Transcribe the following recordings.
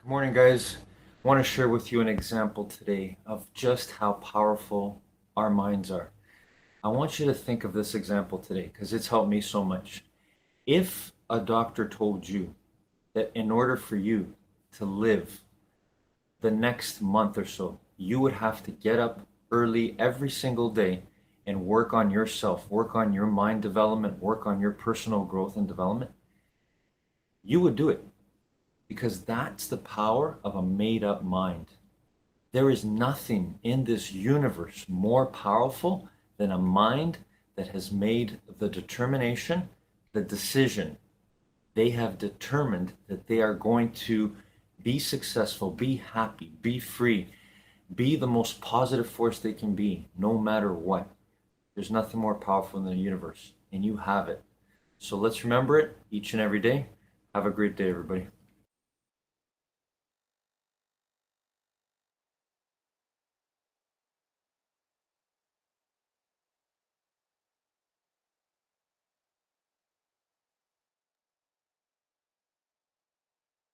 Good morning, guys. I want to share with you an example today of just how powerful our minds are. I want you to think of this example today because it's helped me so much. If a doctor told you that in order for you to live the next month or so, you would have to get up early every single day and work on yourself, work on your mind development, work on your personal growth and development, you would do it. Because that's the power of a made-up mind. There is nothing in this universe more powerful than a mind that has made the determination, the decision. They have determined that they are going to be successful, be happy, be free, be the most positive force they can be, no matter what. There's nothing more powerful in the universe, and you have it. So let's remember it each and every day. Have a great day, everybody.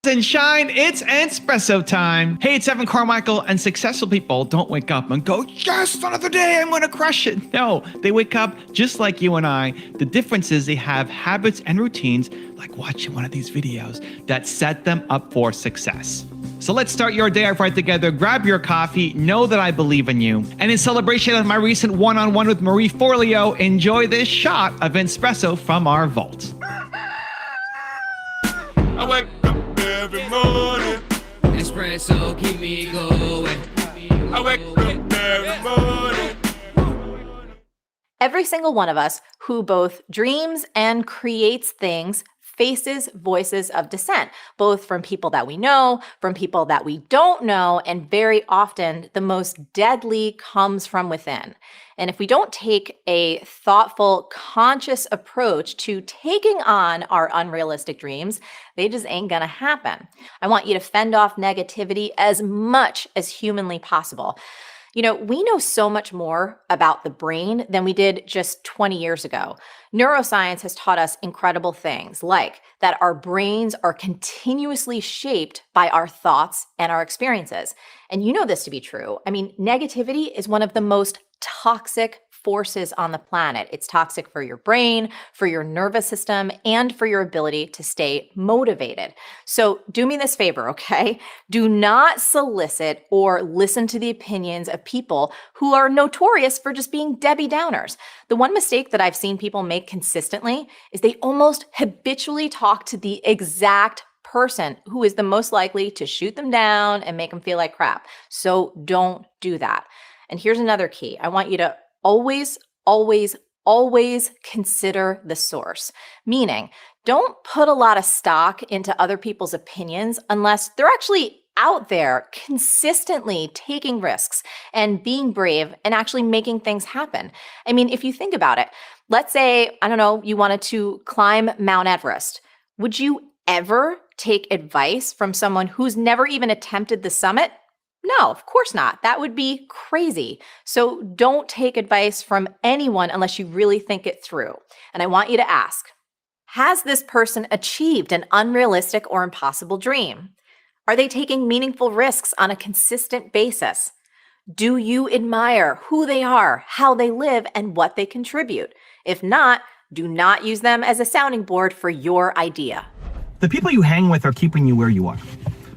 And shine, it's espresso time. Hey, it's Evan Carmichael, and successful people don't wake up and go, just another day, I'm gonna crush it. No, they wake up just like you and I. The difference is they have habits and routines, like watching one of these videos, that set them up for success. So let's start your day off right together. Grab your coffee, know that I believe in you. And in celebration of my recent one-on-one with Marie Forleo, enjoy this shot of espresso from our vault. I wake up every morning. Espresso keep me going. I wake up every morning. Every single one of us who both dreams and creates things faces voices of dissent, both from people that we know, from people that we don't know, and very often the most deadly comes from within. And if we don't take a thoughtful, conscious approach to taking on our unrealistic dreams, they just ain't gonna happen. I want you to fend off negativity as much as humanly possible. You know, we know so much more about the brain than we did just 20 years ago. Neuroscience has taught us incredible things, like that our brains are continuously shaped by our thoughts and our experiences. And you know this to be true. I mean, negativity is one of the most toxic forces on the planet. It's toxic for your brain, for your nervous system, and for your ability to stay motivated. So do me this favor, okay? Do not solicit or listen to the opinions of people who are notorious for just being Debbie Downers. The one mistake that I've seen people make consistently is they almost habitually talk to the exact person who is the most likely to shoot them down and make them feel like crap. So don't do that. And here's another key. I want you to always, always, always consider the source. Meaning, don't put a lot of stock into other people's opinions unless they're actually out there consistently taking risks and being brave and actually making things happen. I mean, if you think about it, let's say, I don't know, you wanted to climb Mount Everest. Would you ever take advice from someone who's never even attempted the summit? No, of course not. That would be crazy. So don't take advice from anyone unless you really think it through. And I want you to ask, Has this person achieved an unrealistic or impossible dream? Are they taking meaningful risks on a consistent basis? Do you admire who they are, how they live, and what they contribute? If not, do not use them as a sounding board for your idea. The people you hang with are keeping you where you are.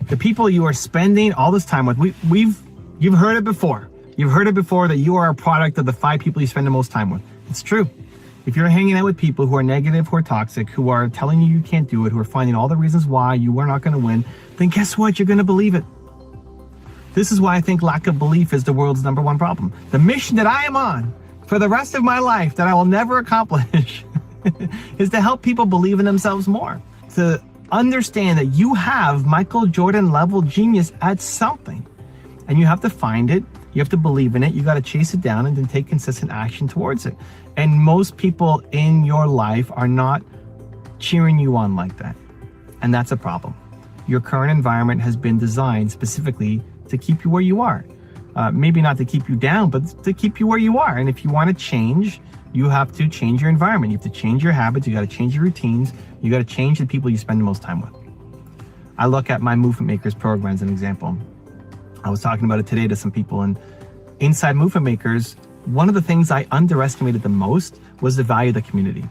The people you are spending all this time with, you've heard it before. You've heard it before that you are a product of the 5 people you spend the most time with. It's true. If you're hanging out with people who are negative, who are toxic, who are telling you can't do it, who are finding all the reasons why you are not going to win, then guess what? You're going to believe it. This is why I think lack of belief is the world's #1 problem. The mission that I am on for the rest of my life that I will never accomplish is to help people believe in themselves more. To understand that you have Michael Jordan level genius at something. And you have to find it. You have to believe in it. You got to chase it down and then take consistent action towards it. And most people in your life are not cheering you on like that. And that's a problem. Your current environment has been designed specifically to keep you where you are. Maybe not to keep you down, but to keep you where you are. And if you want to change, you have to change your environment. You have to change your habits. You got to change your routines. You got to change the people you spend the most time with. I look at my Movement Makers program as an example. I was talking about it today to some people, and inside Movement Makers, one of the things I underestimated the most was the value of the community.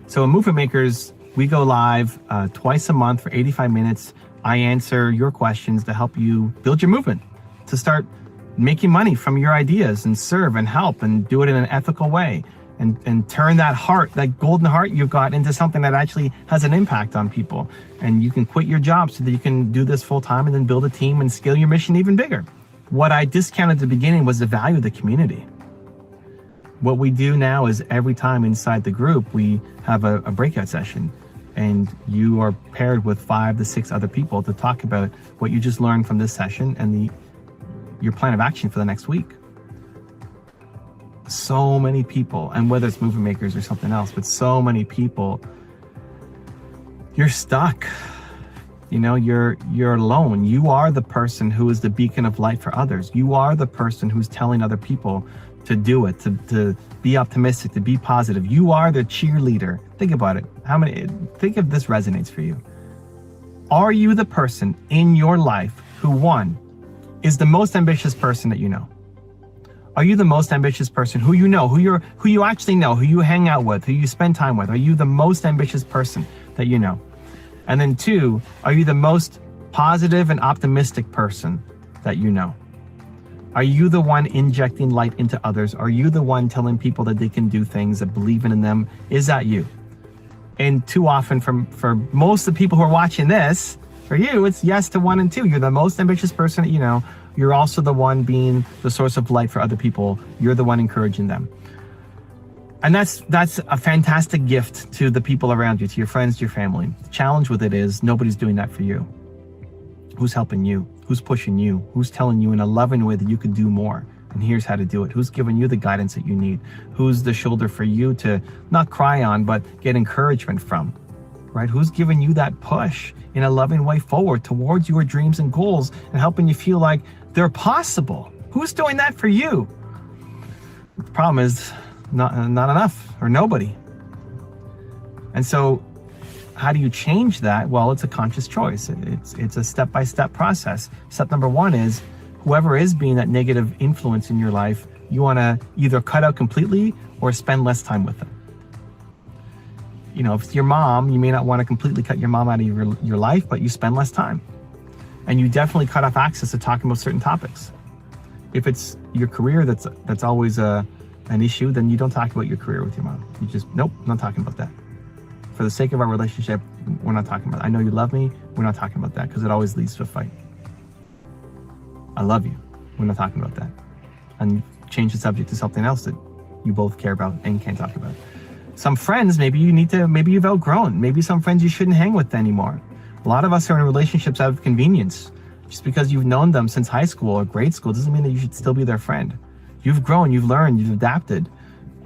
So in Movement Makers, we go live twice a month for 85 minutes. I answer your questions to help you build your movement, to start making money from your ideas and serve and help and do it in an ethical way, and turn that heart, that golden heart you've got, into something that actually has an impact on people. And you can quit your job so that you can do this full time and then build a team and scale your mission even bigger. What I discounted at the beginning was the value of the community. What we do now is every time inside the group, we have a breakout session, and you are paired with 5 to 6 other people to talk about what you just learned from this session and your plan of action for the next week. So many people, and whether it's Movement Makers or something else, but so many people, you're stuck. You know, you're alone. You are the person who is the beacon of light for others. You are the person who's telling other people to do it, to be optimistic, to be positive. You are the cheerleader. Think about it. Think if this resonates for you. Are you the person in your life who, 1, is the most ambitious person that you know? Are you the most ambitious person who you know, who you actually know, who you hang out with, who you spend time with? Are you the most ambitious person that you know? And then 2, are you the most positive and optimistic person that you know? Are you the one injecting light into others? Are you the one telling people that they can do things, that believing in them? Is that you? And too often for most of the people who are watching this, for you, it's yes to 1 and 2. You're the most ambitious person that you know. You're also the one being the source of light for other people. You're the one encouraging them. And that's a fantastic gift to the people around you, to your friends, to your family. The challenge with it is nobody's doing that for you. Who's helping you? Who's pushing you? Who's telling you in a loving way that you could do more? And here's how to do it. Who's giving you the guidance that you need? Who's the shoulder for you to not cry on, but get encouragement from, right? Who's giving you that push in a loving way forward towards your dreams and goals and helping you feel like they're possible? Who's doing that for you? The problem is not enough, or nobody. And so how do you change that? Well, it's a conscious choice. It's a step-by-step process. Step number 1 is whoever is being that negative influence in your life, you want to either cut out completely or spend less time with them. You know, if it's your mom, you may not want to completely cut your mom out of your life, but you spend less time. And you definitely cut off access to talking about certain topics. If it's your career that's always an issue, then you don't talk about your career with your mom. You just, nope, I'm not talking about that. For the sake of our relationship, we're not talking about it. I know you love me, we're not talking about that, because it always leads to a fight. I love you, we're not talking about that. And change the subject to something else that you both care about and can't talk about. Some friends, maybe you've outgrown. Maybe some friends you shouldn't hang with anymore. A lot of us are in relationships out of convenience. Just because you've known them since high school or grade school doesn't mean that you should still be their friend. You've grown, you've learned, you've adapted.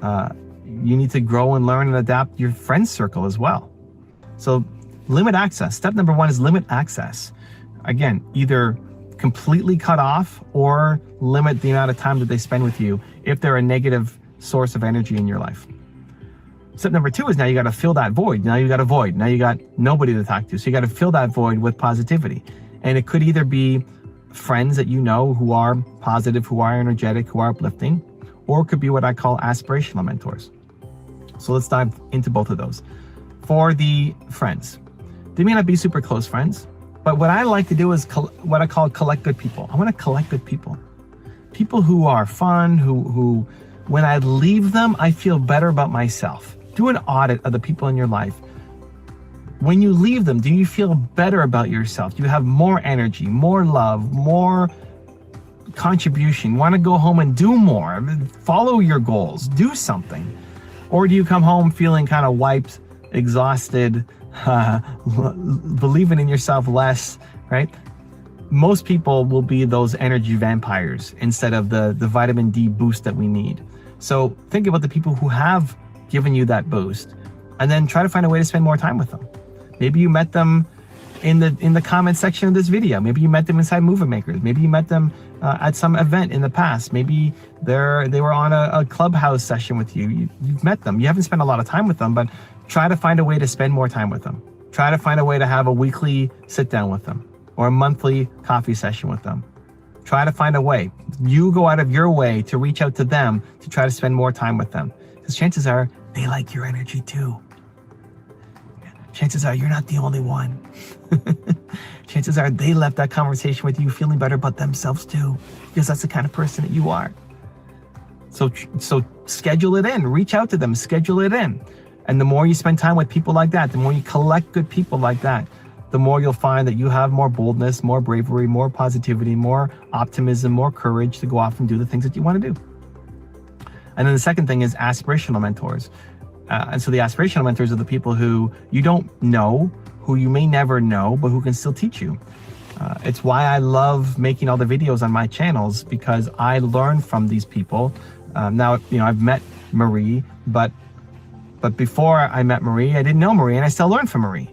You need to grow and learn and adapt your friend circle as well. So limit access. Step number 1 is limit access. Again, either completely cut off or limit the amount of time that they spend with you if they're a negative source of energy in your life. Step number 2 is now you got to fill that void. Now you got a void. Now you got nobody to talk to. So you got to fill that void with positivity. And it could either be friends that you know who are positive, who are energetic, who are uplifting, or it could be what I call aspirational mentors. So let's dive into both of those. For the friends, they may not be super close friends, but what I like to do is what I call collect good people. I want to collect good people. People who are fun, who when I leave them, I feel better about myself. Do an audit of the people in your life. When you leave them, do you feel better about yourself? Do you have more energy, more love, more contribution? Want to go home and do more? Follow your goals, do something. Or do you come home feeling kind of wiped, exhausted, believing in yourself less, right? Most people will be those energy vampires instead of the vitamin D boost that we need. So think about the people who have given you that boost, and then try to find a way to spend more time with them. Maybe you met them in the comment section of this video. Maybe you met them inside Movement Makers. Maybe you met them at some event in the past. Maybe they were on a clubhouse session with you. You've met them. You haven't spent a lot of time with them, but try to find a way to spend more time with them. Try to find a way to have a weekly sit down with them or a monthly coffee session with them. Try to find a way. You go out of your way to reach out to them to try to spend more time with them. Because chances are they like your energy too. Chances are you're not the only one. Chances are they left that conversation with you feeling better about themselves too, because that's the kind of person that you are. So schedule it in, reach out to them, schedule it in. And the more you spend time with people like that, the more you collect good people like that, the more you'll find that you have more boldness, more bravery, more positivity, more optimism, more courage to go off and do the things that you want to do. And then the second thing is aspirational mentors. And so the aspirational mentors are the people who you don't know, who you may never know, but who can still teach you. It's why I love making all the videos on my channels, because I learn from these people. Now, I've met Marie, but before I met Marie, I didn't know Marie, and I still learn from Marie,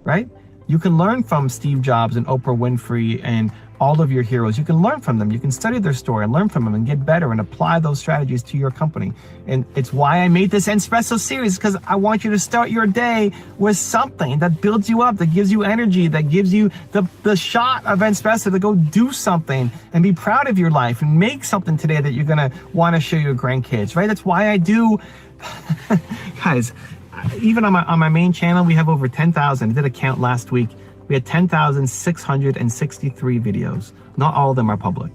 right? You can learn from Steve Jobs and Oprah Winfrey and all of your heroes. You can learn from them. You can study their story and learn from them and get better and apply those strategies to your company. And it's why I made this Espresso series, because I want you to start your day with something that builds you up, that gives you energy, that gives you the shot of Espresso to go do something and be proud of your life and make something today that you're going to want to show your grandkids, right? That's why I do, guys, even on my main channel, we have over 10,000. I did a count last week. We had 10,663 videos. Not all of them are public.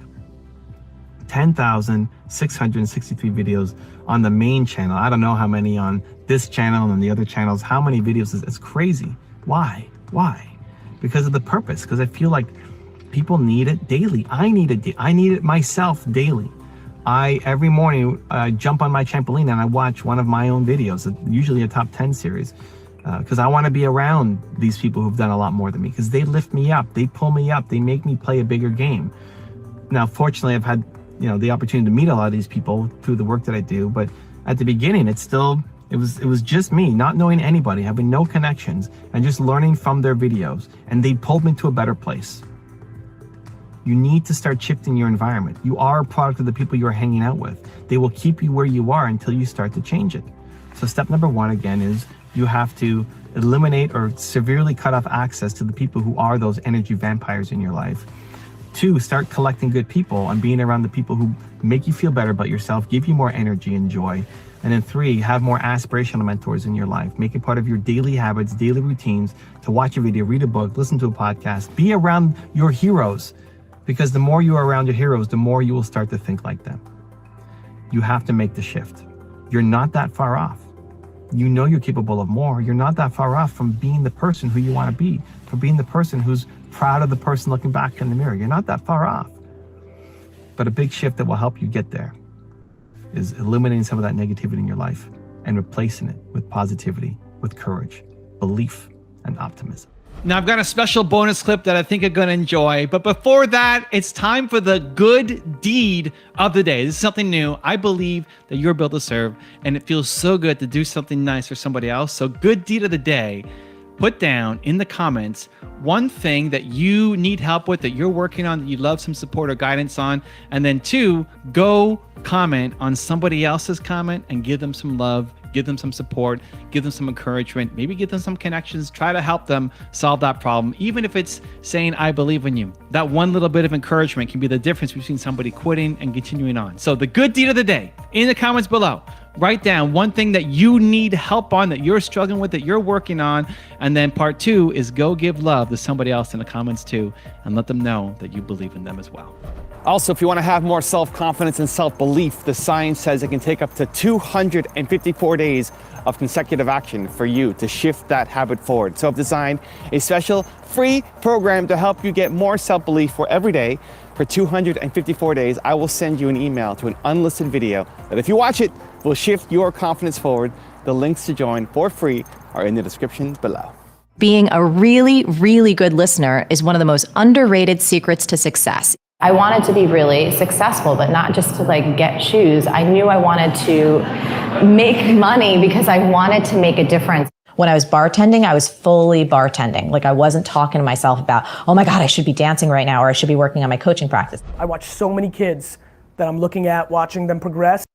10,663 videos on the main channel. I don't know how many on this channel and the other channels. How many videos? It's crazy. Why? Because of the purpose. Because I feel like people need it daily. I need it myself daily. Every morning, jump on my trampoline and I watch one of my own videos, usually a top 10 series. Because I want to be around these people who've done a lot more than me, because they lift me up, they pull me up, they make me play a bigger game. Now, fortunately, I've had the opportunity to meet a lot of these people through the work that I do, but at the beginning, it was just me, not knowing anybody, having no connections, and just learning from their videos, and they pulled me to a better place. You need to start shifting your environment. You are a product of the people you're hanging out with. They will keep you where you are until you start to change it. So step number 1, again, is you have to eliminate or severely cut off access to the people who are those energy vampires in your life. 2, start collecting good people and being around the people who make you feel better about yourself, give you more energy and joy. And then 3, have more aspirational mentors in your life. Make it part of your daily habits, daily routines, to watch a video, read a book, listen to a podcast, be around your heroes. Because the more you are around your heroes, the more you will start to think like them. You have to make the shift. You're not that far off. You know you're capable of more. You're not that far off from being the person who you want to be, from being the person who's proud of the person looking back in the mirror. You're not that far off. But a big shift that will help you get there is eliminating some of that negativity in your life and replacing it with positivity, with courage, belief, and optimism. Now, I've got a special bonus clip that I think you're going to enjoy. But before that, it's time for the good deed of the day. This is something new. I believe that you're built to serve, and it feels so good to do something nice for somebody else. So good deed of the day, put down in the comments one thing that you need help with, that you're working on, that you'd love some support or guidance on. And then 2, go comment on somebody else's comment and give them some love. give them some support, give them some encouragement, maybe give them some connections, try to help them solve that problem, even if it's saying, I believe in you. That one little bit of encouragement can be the difference between somebody quitting and continuing on. So the good deed of the day, in the comments below, write down one thing that you need help on, that you're struggling with, that you're working on. And then part 2 is go give love to somebody else in the comments too, and let them know that you believe in them as well. Also, if you want to have more self-confidence and self-belief, the science says it can take up to 254 days of consecutive action for you to shift that habit forward. So I've designed a special free program to help you get more self-belief for every day. For 254 days, I will send you an email to an unlisted video that if you watch it, will shift your confidence forward. The links to join for free are in the description below. Being a really, really good listener is one of the most underrated secrets to success. I wanted to be really successful, but not just to like get shoes. I knew I wanted to make money because I wanted to make a difference. When I was bartending, I was fully bartending. Like I wasn't talking to myself about, oh my God, I should be dancing right now, or I should be working on my coaching practice. I watch so many kids that I'm looking at, watching them progress.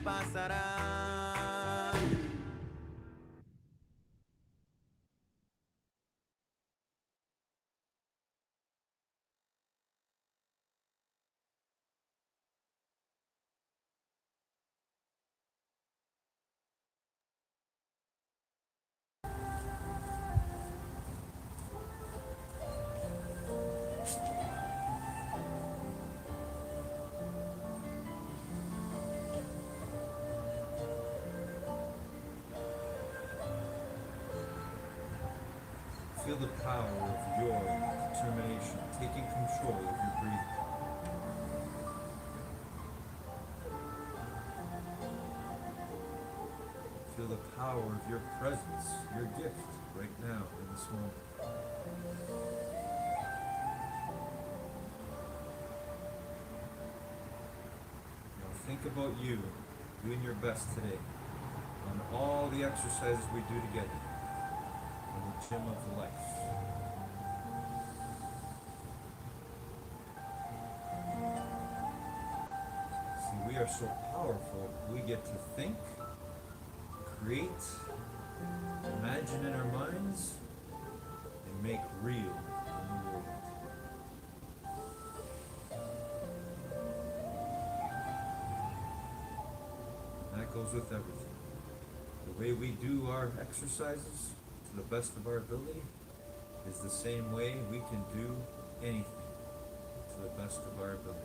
pasará. Feel the power of your determination taking control of your breathing. Feel the power of your presence, your gift, right now in this moment. Now think about you doing your best today on all the exercises we do together in the gym of life. See, we are so powerful, we get to think, create, imagine in our minds, and make real in the world. And that goes with everything. The way we do our exercises to the best of our ability is the same way we can do anything to the best of our ability.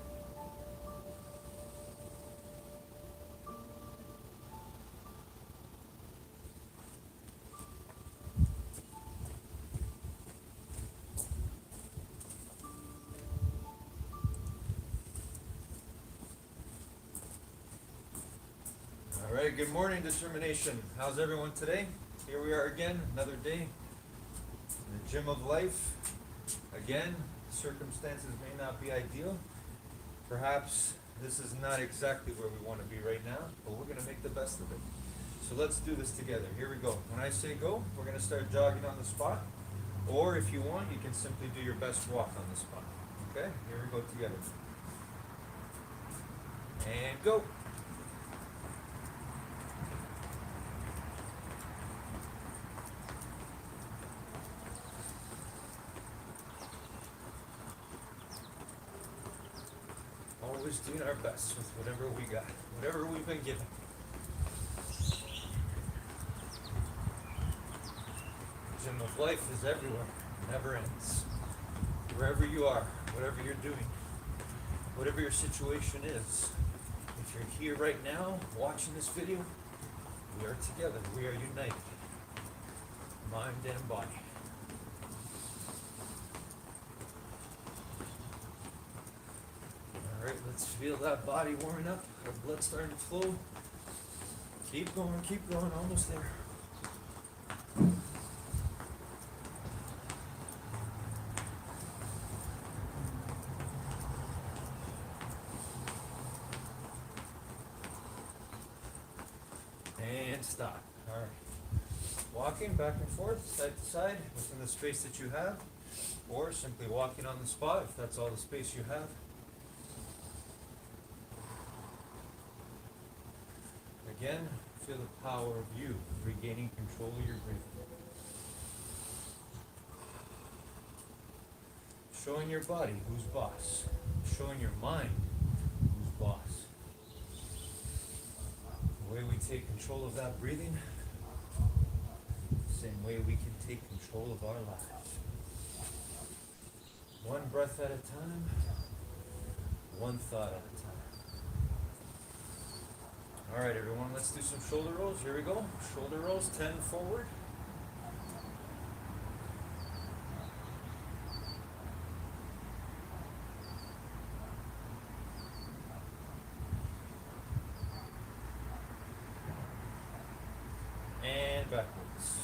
All right, good morning, determination. How's everyone today? Here we are again, another day in the gym of life. Again, circumstances may not be ideal. Perhaps this is not exactly where we want to be right now, but we're going to make the best of it. So let's do this together. Here we go. When I say go, we're going to start jogging on the spot. Or if you want, you can simply do your best walk on the spot. Okay, here we go together. And go. Always doing our best with whatever we got, whatever we've been given. The gym of life is everywhere, never ends. Wherever you are, whatever you're doing, whatever your situation is, if you're here right now watching this video, we are together, we are united, mind and body. All right, let's feel that body warming up, our blood starting to flow. Keep going, almost there. And stop. All right. Walking back and forth, side to side, within the space that you have, or simply walking on the spot if that's all the space you have. Again, feel the power of you regaining control of your breathing. Showing your body who's boss. Showing your mind who's boss. The way we take control of that breathing, the same way we can take control of our lives. One breath at a time, one thought at a time. All right, everyone, let's do some shoulder rolls. Here we go. Shoulder rolls, 10 forward. And backwards.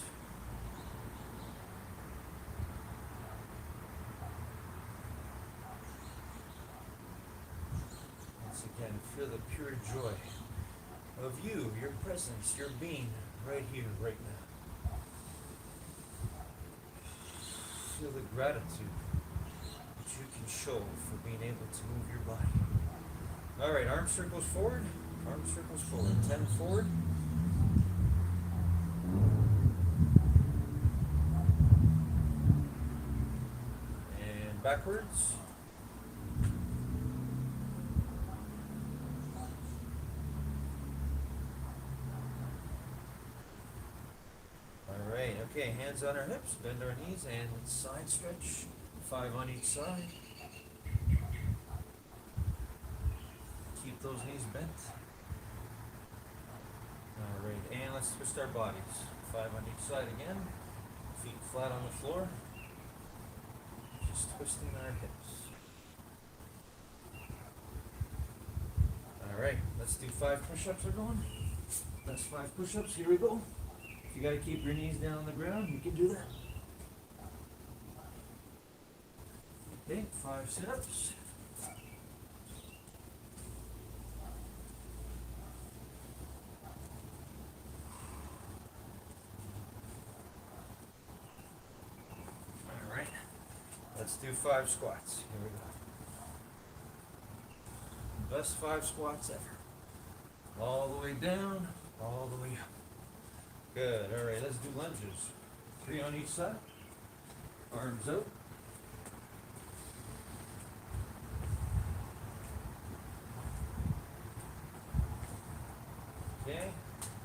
Once again, feel the pure joy of you, your presence, your being right here, right now. Feel the gratitude that you can show for being able to move your body. All right, arm circles forward, Arm circles forward. 10 forward. And backwards. All right, okay, hands on our hips, bend our knees, and let's side stretch. 5 on each side. Keep those knees bent. All right, and let's twist our bodies. 5 on each side again. Feet flat on the floor. Just twisting our hips. All right, let's do 5 push-ups. We're going. That's 5 push-ups. Here we go. If you got to keep your knees down on the ground, you can do that. Okay, 5 sit-ups. All right, let's do 5 squats. Here we go. Best 5 squats ever. All the way down, all the way up. Good. All right, let's do lunges. 3 on each side. Arms out. Okay,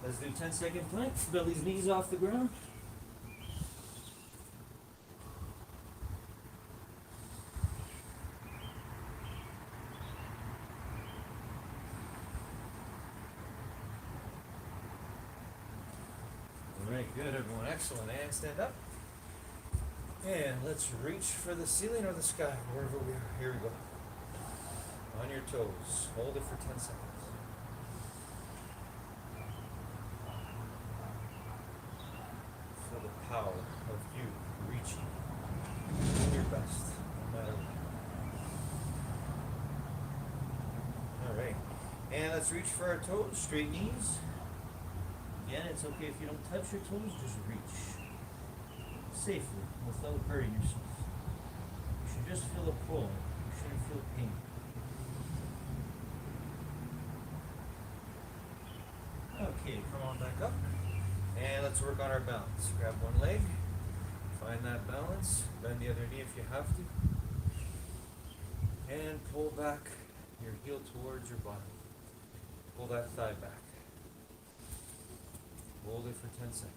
let's do 10-second planks. Belly's knees off the ground. All right, good, everyone. Excellent. And stand up. And let's reach for the ceiling or the sky, wherever we are. Here we go. On your toes. Hold it for 10 seconds. Feel the power of you reaching your best, no matter what. All right. And let's reach for our toes. Straight knees. Again, it's okay if you don't touch your toes, just reach. Safely, without hurting yourself. You should just feel a pull. You shouldn't feel pain. Okay, come on back up. And let's work on our balance. Grab one leg. Find that balance. Bend the other knee if you have to. And pull back your heel towards your body. Pull that thigh back. Hold it for 10 seconds.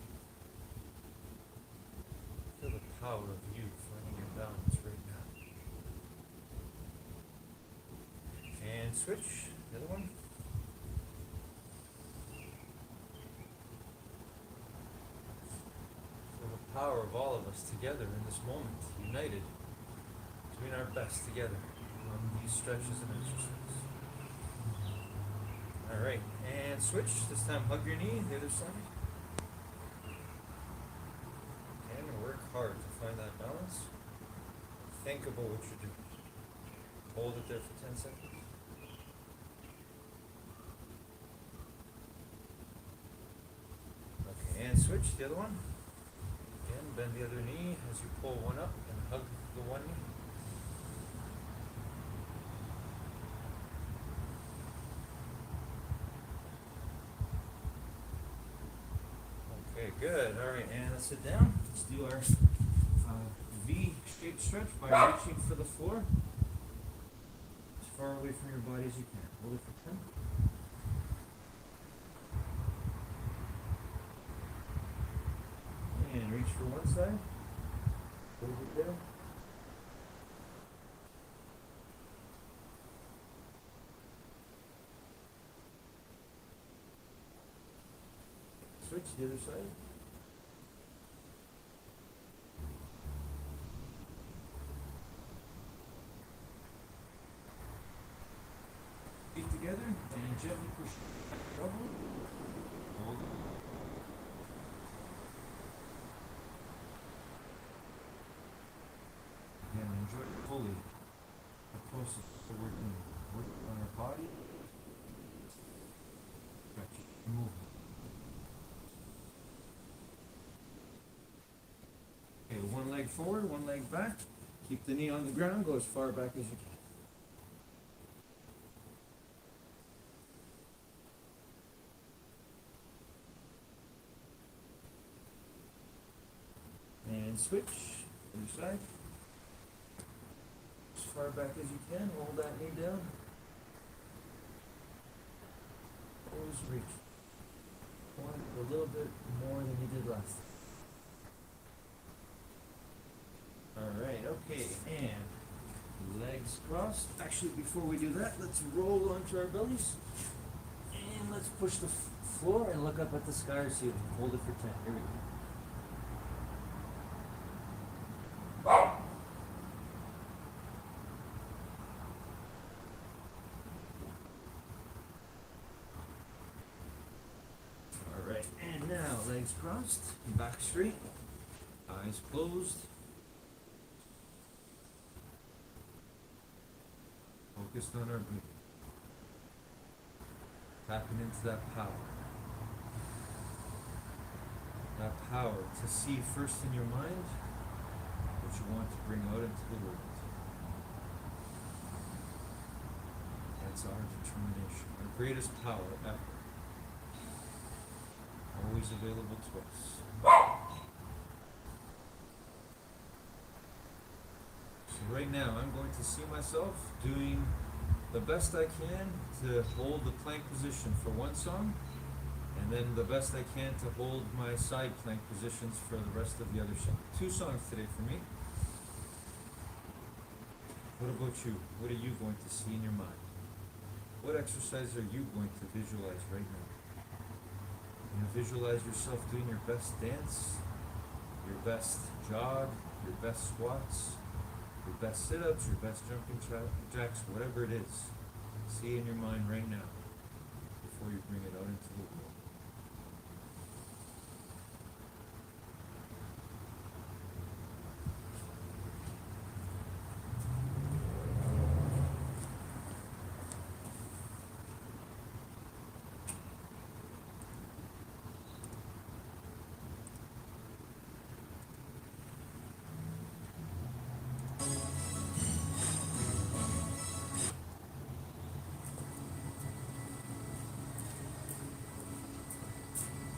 Feel the power of you finding your balance right now. And switch. The other one. Feel the power of all of us together in this moment, united, doing our best together on these stretches and exercises. All right, and switch. This time hug your knee, the other side. And work hard to find that balance. Think about what you're doing. Hold it there for 10 seconds. Okay, and switch, the other one. Again, bend the other knee as you pull one up and hug the one knee. Okay, good. All right, and let's sit down. Let's do our V-shaped stretch by reaching for the floor as far away from your body as you can. Hold it for 10. And reach for one side. Hold it there. Switch the other side. Feet together and gently push double. Hold it. And enjoy it fully. The closest to working on our body. Stretch it. Move it. Okay, one leg forward, one leg back. Keep the knee on the ground, go as far back as you can. switch. Other side. As far back as you can. Hold that knee down. Always reach. One a little bit more than you did last time. Alright, okay, and legs crossed. Actually, before we do that, let's roll onto our bellies. And let's push the floor and look up at the sky or ceiling. Hold it for 10. Here we go. Alright, and now legs crossed, back straight, eyes closed. Focused on our breathing. Tapping into that power. That power to see first in your mind what you want to bring out into the world. That's our determination, our greatest power ever. Always available to us. So right now I'm going to see myself doing the best I can to hold the plank position for one song, and then the best I can to hold my side plank positions for the rest of the other song. 2 songs today for me. What about you? What are you going to see in your mind? What exercise are you going to visualize right now? You visualize yourself doing your best dance, your best jog, your best squats, your best sit-ups, your best jumping jacks, whatever it is. See in your mind right now before you bring it out into the world.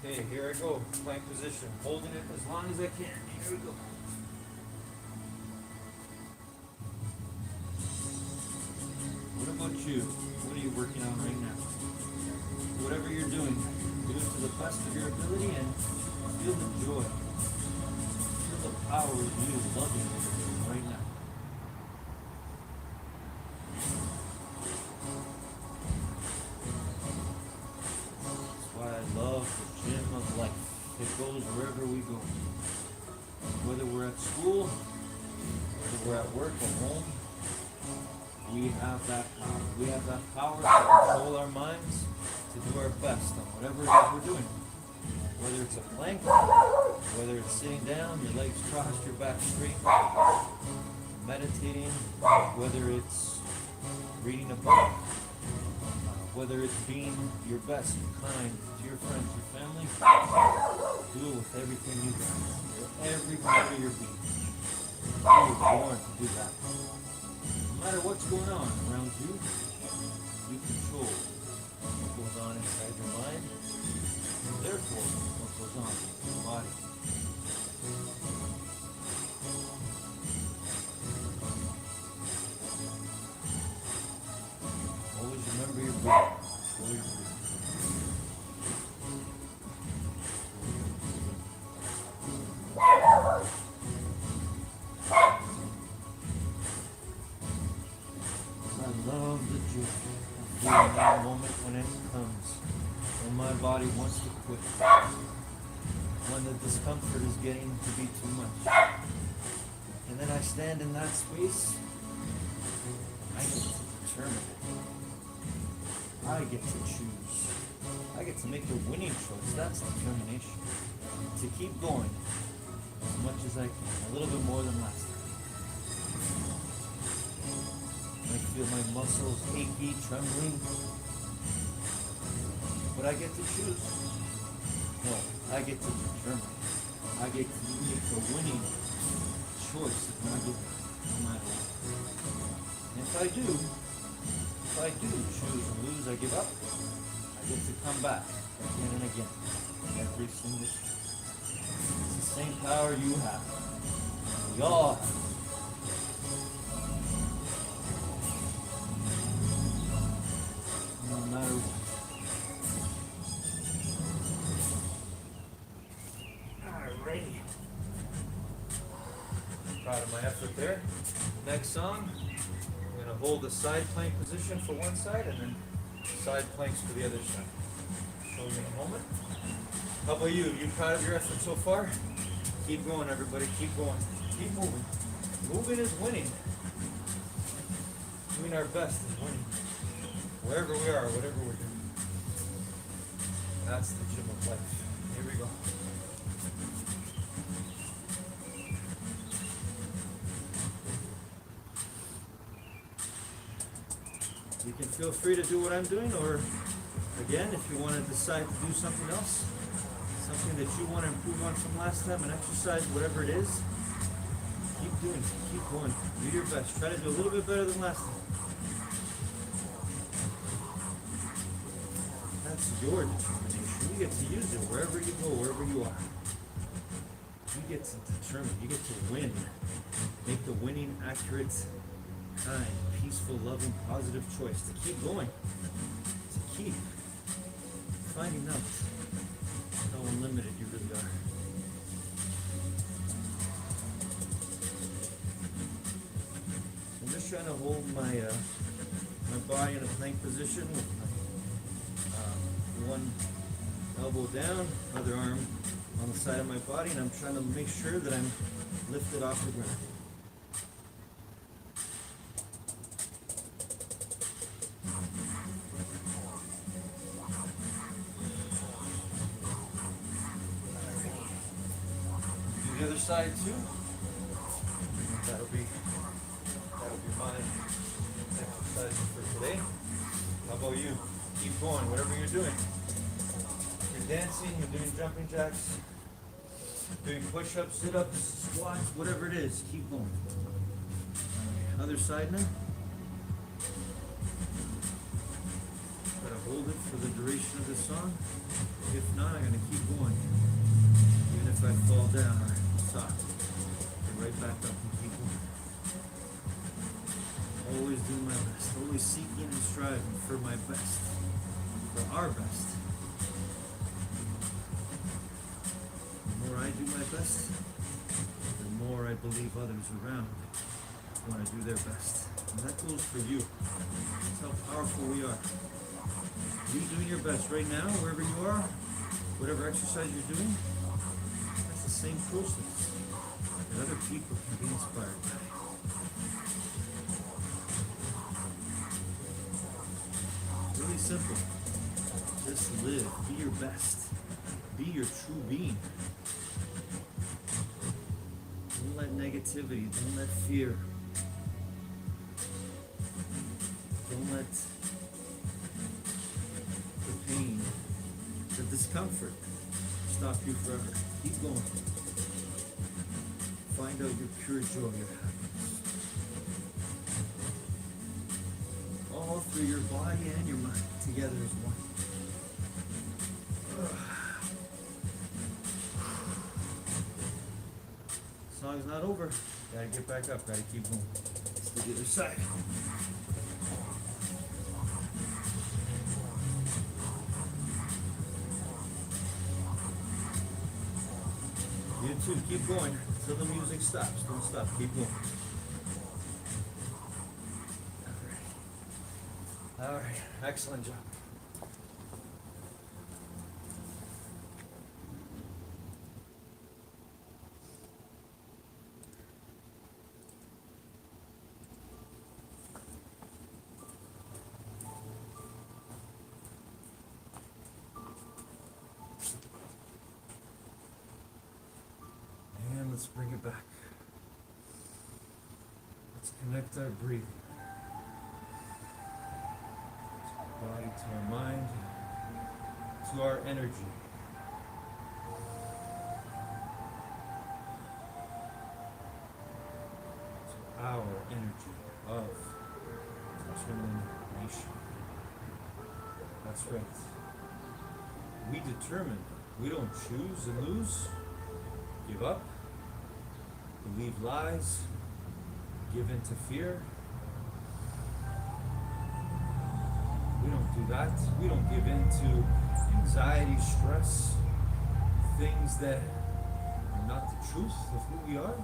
Okay, here I go, plank position, holding it as long as I can. Here we go. What about you? What are you working on right now? Whatever you're doing, do it to the best of your ability and feel the joy. Feel the power of you loving it right now. That's why I love the gym of life. It goes wherever we go. Whether we're at school, whether we're at work, at home, we have that power. We have that power to control our minds, to do our best on whatever it is we're doing. Whether it's a plank, whether it's sitting down, your legs crossed, your back straight, meditating, whether it's reading a book, whether it's being your best, kind to your friends, your family, do it with everything you got, with every part of your being. You were born to do that. No matter what's going on around you, you control what goes on inside your mind, and therefore what goes on in your body. Always remember your breathing. Always breathe. I love the joy of feeling that moment when it comes, when my body wants to quit, when the discomfort is getting to be too much. And then I stand in that space, I get to determine it. I get to choose. I get to make the winning choice. That's determination. To keep going as much as I can, a little bit more than last time. I feel my muscles achy, trembling. But I get to choose. No, I get to determine. I get to make the winning choice of my life, no matter what. And if I do choose and lose, I give up, I get to come back again and again, every single time. It's the same power you have. Yaw. No matter what. Alrighty. Proud of my effort there. Next song, I'm gonna hold the side plank position for one side and then side planks for the other side. Show you in a moment. How about you? You proud of your effort so far? Keep going, everybody. Keep going. Keep moving. Moving is winning. Doing our best is winning. Wherever we are, whatever we're doing. That's the gym of life. Here we go. You can feel free to do what I'm doing, or again, if you want to decide to do something else, something that you want to improve on from last time, an exercise, whatever it is, keep doing it, keep going, do your best, try to do a little bit better than last time. That's your determination. You get to use it wherever you go, wherever you are. You get to determine, you get to win, make the winning, accurate, kind, peaceful, loving, positive choice to keep going, to keep finding out how unlimited you really are. I'm just trying to hold my my body in a plank position with my one elbow down, other arm on the side of my body, and I'm trying to make sure that I'm lifted off the ground. The other side too. That'll be my exercise for today. How about you? Keep going, whatever you're doing. You're dancing, you're doing jumping jacks, doing push-ups, sit-ups, squats, whatever it is, keep going. Other side now. Try to hold it for the duration of the song. If not, I'm gonna keep going. Even if I fall down or stop, get right back up and keep going. Always doing my best, always seeking and striving for my best, for our best. The more I do my best, the more I believe others around want to do their best. And that goes for you. That's how powerful we are. You doing your best right now, wherever you are, whatever exercise you're doing, that's the same process that other people can be inspired by. Really simple. Just live. Be your best. Be your true being. Don't let negativity, don't let fear, don't let the pain, the discomfort stop you forever. Keep going. Find out your pure joy, your happiness. All through your body and your mind, together as one. Song's not over. Gotta get back up, gotta keep going. Let's do the other side. You too, keep going until the music stops. Don't stop, keep going. All right, excellent job. And let's bring it back. Let's connect our breathing. Body to our mind, to our energy. To our energy of determination. That's right. We determine. We don't choose and lose, give up. believe lies, give in to fear. We don't do that. We don't give in to anxiety, stress, things that are not the truth of who we are.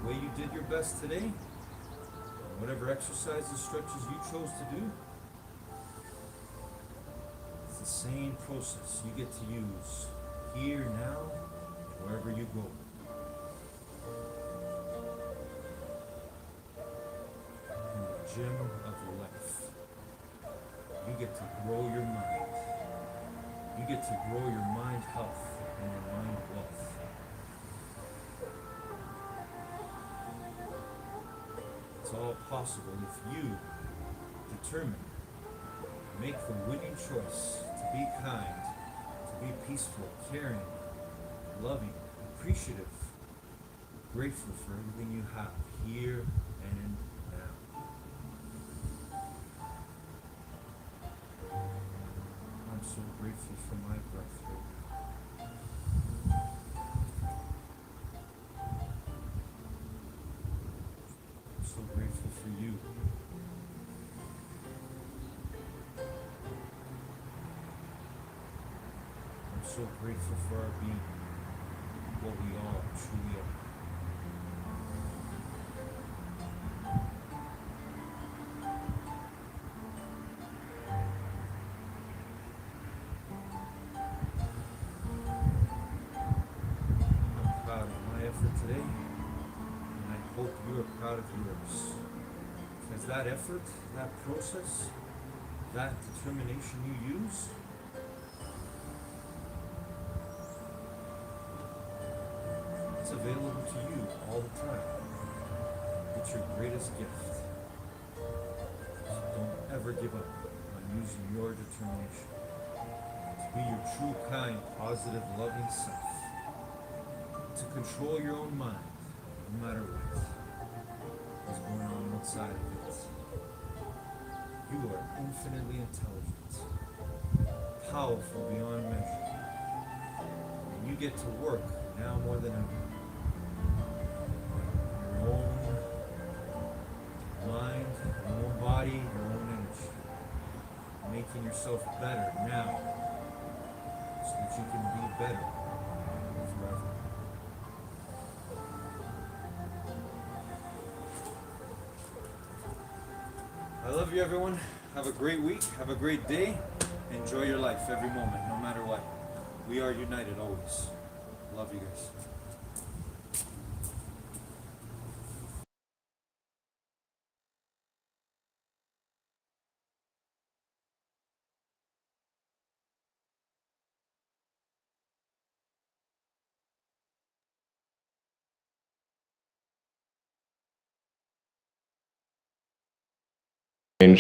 The way you did your best today, whatever exercises, stretches you chose to do, it's the same process you get to use here, now, wherever you go. In the gym of life, you get to grow your mind. You get to grow your mind health and your mind wealth. It's all possible if you determine, make the winning choice to be kind, to be peaceful, caring, loving, appreciative, grateful for everything you have here and now. I'm so grateful for my breath right now. I'm so grateful for you. I'm so grateful for our being, what we all truly are. I'm proud of my effort today, and I hope you are proud of yours. Because that effort, that process, that determination you use, it's available to you all the time. It's your greatest gift. So don't ever give up on using your determination to be your true, kind, positive, loving self. To control your own mind, no matter what is going on outside of it. You are infinitely intelligent, powerful beyond measure, and you get to work now more than ever. Your own mind, your own body, your own energy. Making yourself better now so that you can be better forever. I love you, everyone. Have a great week. Have a great day. Enjoy your life every moment, no matter what. We are united always. Love you guys. And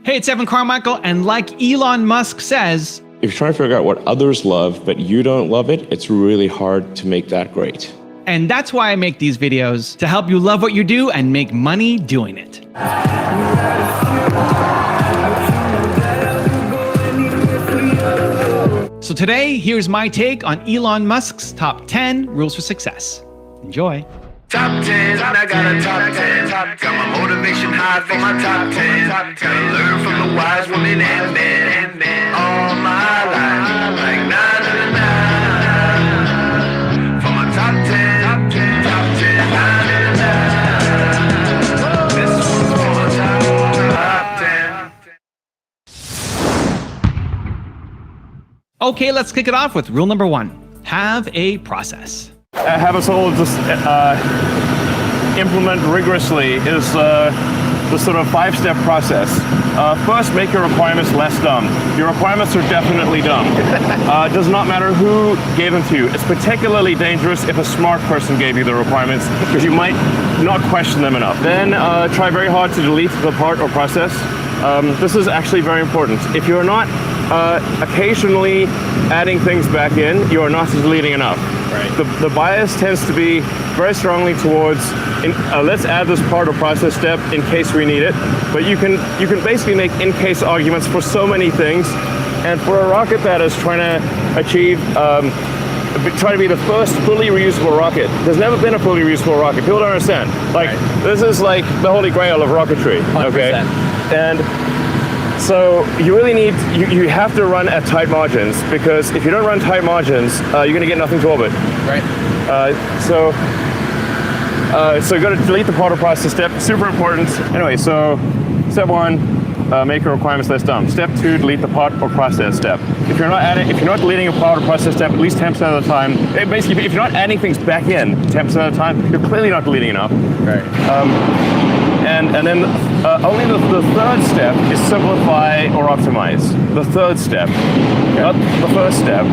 Hey, it's Evan Carmichael, and like Elon Musk says, if you're trying to figure out what others love, but you don't love it, it's really hard to make that great. and that's why I make these videos, to help you love what you do and make money doing it. So today, here's my take on Elon Musk's top 10 rules for success. Enjoy. Top 10, I got a top 10. Got my motivation high for my top 10. Gotta learn from the wise women and men. All my life, like 9 to 9. For my top 10, top 10, 9 to 9. This one's for my top 10. Okay, let's kick it off with rule number 1. Have a process. Have us all just implement rigorously is the sort of 5-step process. First, make your requirements less dumb. Your requirements are definitely dumb. It does not matter who gave them to you. It's particularly dangerous if a smart person gave you the requirements, because you might not question them enough. Then try very hard to delete the part or process. This is actually very important. If you're not occasionally adding things back in, you are not deleting enough. Right. The bias tends to be very strongly towards let's add this part or process step in case we need it. But you can basically make in case arguments for so many things And for a rocket that is trying to achieve, trying to be the first fully reusable rocket, there's never been a fully reusable rocket. People don't understand. Like, this is like the holy grail of rocketry, 100%. Okay? And so you really need, you have to run at tight margins, because if you don't run tight margins, you're going to get nothing to orbit. Right. So you got to delete the part or process step. Super important. Anyway, so step 1, make your requirements less dumb. Step 2, delete the part or process step. If you're not deleting a part or process step at least 10% of the time, basically, if you're not adding things back in 10% of the time, you're clearly not deleting enough. Right. And then only the third step is simplify or optimize. The third step, not the first step.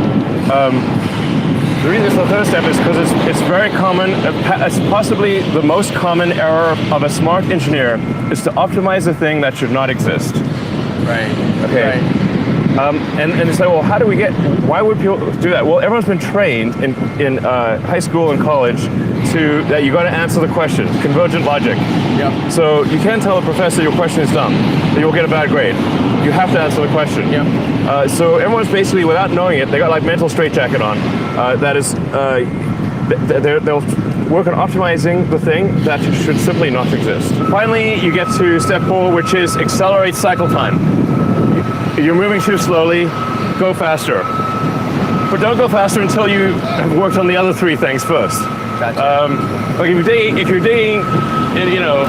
The reason it's the third step is because it's very common. It's possibly the most common error of a smart engineer is to optimize a thing that should not exist. Right. Okay. Right. And they say, well, why would people do that? Well, everyone's been trained in high school and college that you got to answer the question, convergent logic. Yeah. So you can't tell a professor your question is dumb, that you'll get a bad grade. You have to answer the question. Yeah. So everyone's basically, without knowing it, they got like mental straitjacket on. That is, they'll work on optimizing the thing that should simply not exist. Finally, you get to step 4, which is accelerate cycle time. You're moving too slowly, go faster. But don't go faster until you have worked on the other 3 things first. Gotcha. Like if you're digging, you know,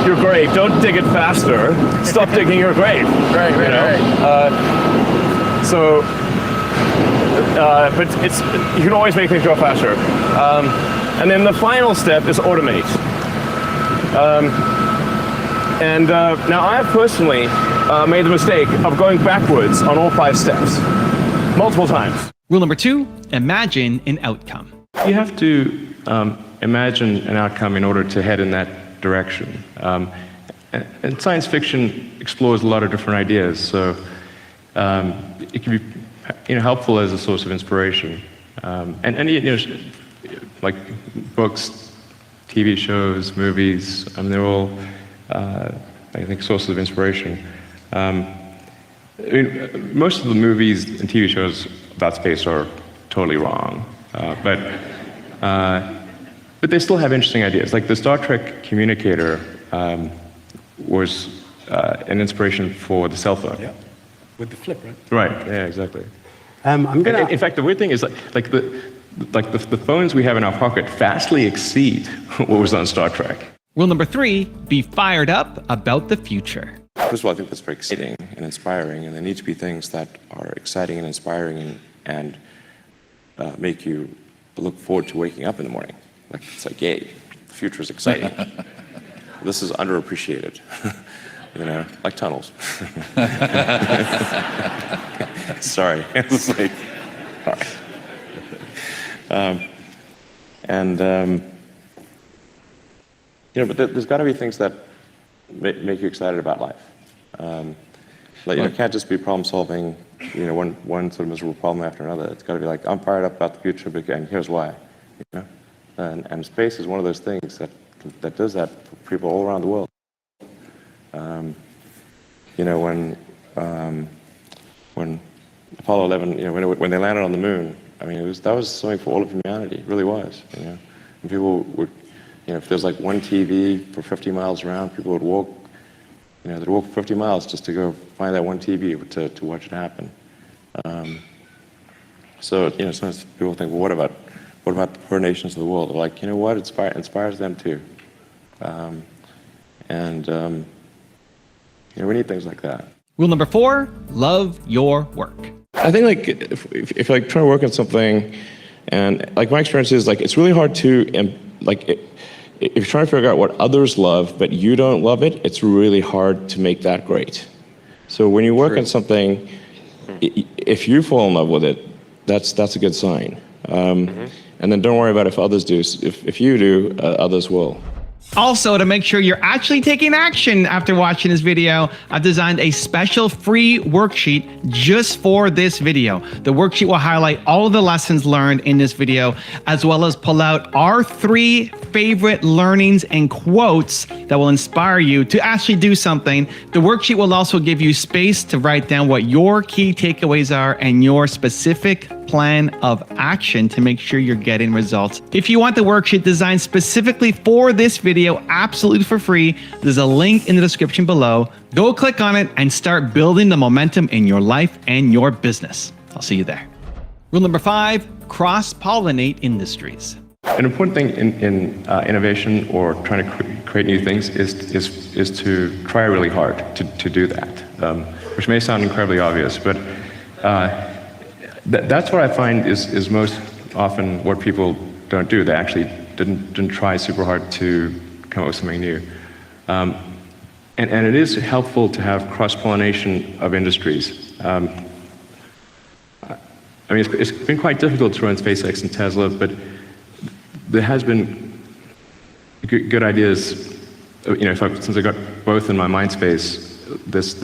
your grave, don't dig it faster. Stop digging your grave. Right. But you can always make things go faster. And then the final step is automate. Now I have personally made the mistake of going backwards on all 5 steps, multiple times. Rule number 2, imagine an outcome. You have to imagine an outcome in order to head in that direction. And science fiction explores a lot of different ideas, so it can be helpful as a source of inspiration. Like books, TV shows, movies, they're all, I think, sources of inspiration. Most of the movies and TV shows about space are totally wrong, but they still have interesting ideas. Like the Star Trek communicator was an inspiration for the cell phone. Yeah, with the flip, right? Right. Yeah, exactly. In fact, the weird thing is like the phones we have in our pocket vastly exceed what was on Star Trek. Rule number 3, be fired up about the future. First of all, I think that's very exciting and inspiring, and there need to be things that are exciting and inspiring and make you look forward to waking up in the morning. Like, it's like, yay, the future is exciting. This is underappreciated, like tunnels. Sorry, it's like, all right. But there's got to be things that make you excited about life. It can't just be problem solving, one sort of miserable problem after another. It's got to be like, I'm fired up about the future, and here's why. And space is one of those things that does that for people all around the world. When Apollo 11, when they landed on the moon, that was something for all of humanity. It really was. And people would, if there's like one TV for 50 miles around, people would walk. They'd walk 50 miles just to go find that one TV to watch it happen. Sometimes people think, well, what about the poor nations of the world? They're like, you know what? It inspires them too. We need things like that. Rule number 4, love your work. I think like if like trying to work on something, and like my experience is like it's really hard to if you're trying to figure out what others love but you don't love it, it's really hard to make that great. So when you work on something, if you fall in love with it, that's a good sign. And then don't worry about if others do. If you do, others will. Also, to make sure you're actually taking action after watching this video, I've designed a special free worksheet just for this video. The worksheet will highlight all of the lessons learned in this video, as well as pull out our 3 favorite learnings and quotes that will inspire you to actually do something. The worksheet will also give you space to write down what your key takeaways are and your specific plan of action to make sure you're getting results. If you want the worksheet designed specifically for this video, absolutely for free, there's a link in the description below. Go click on it and start building the momentum in your life and your business. I'll see you there. Rule number 5, cross-pollinate industries. An important thing in innovation or trying to create new things is to try really hard to do that, which may sound incredibly obvious, but that's what I find is most often what people don't do. They actually didn't try super hard to come up with something new. And it is helpful to have cross-pollination of industries. I mean, it's been quite difficult to run SpaceX and Tesla, but there has been good ideas. You know, since I got both in my mind space, this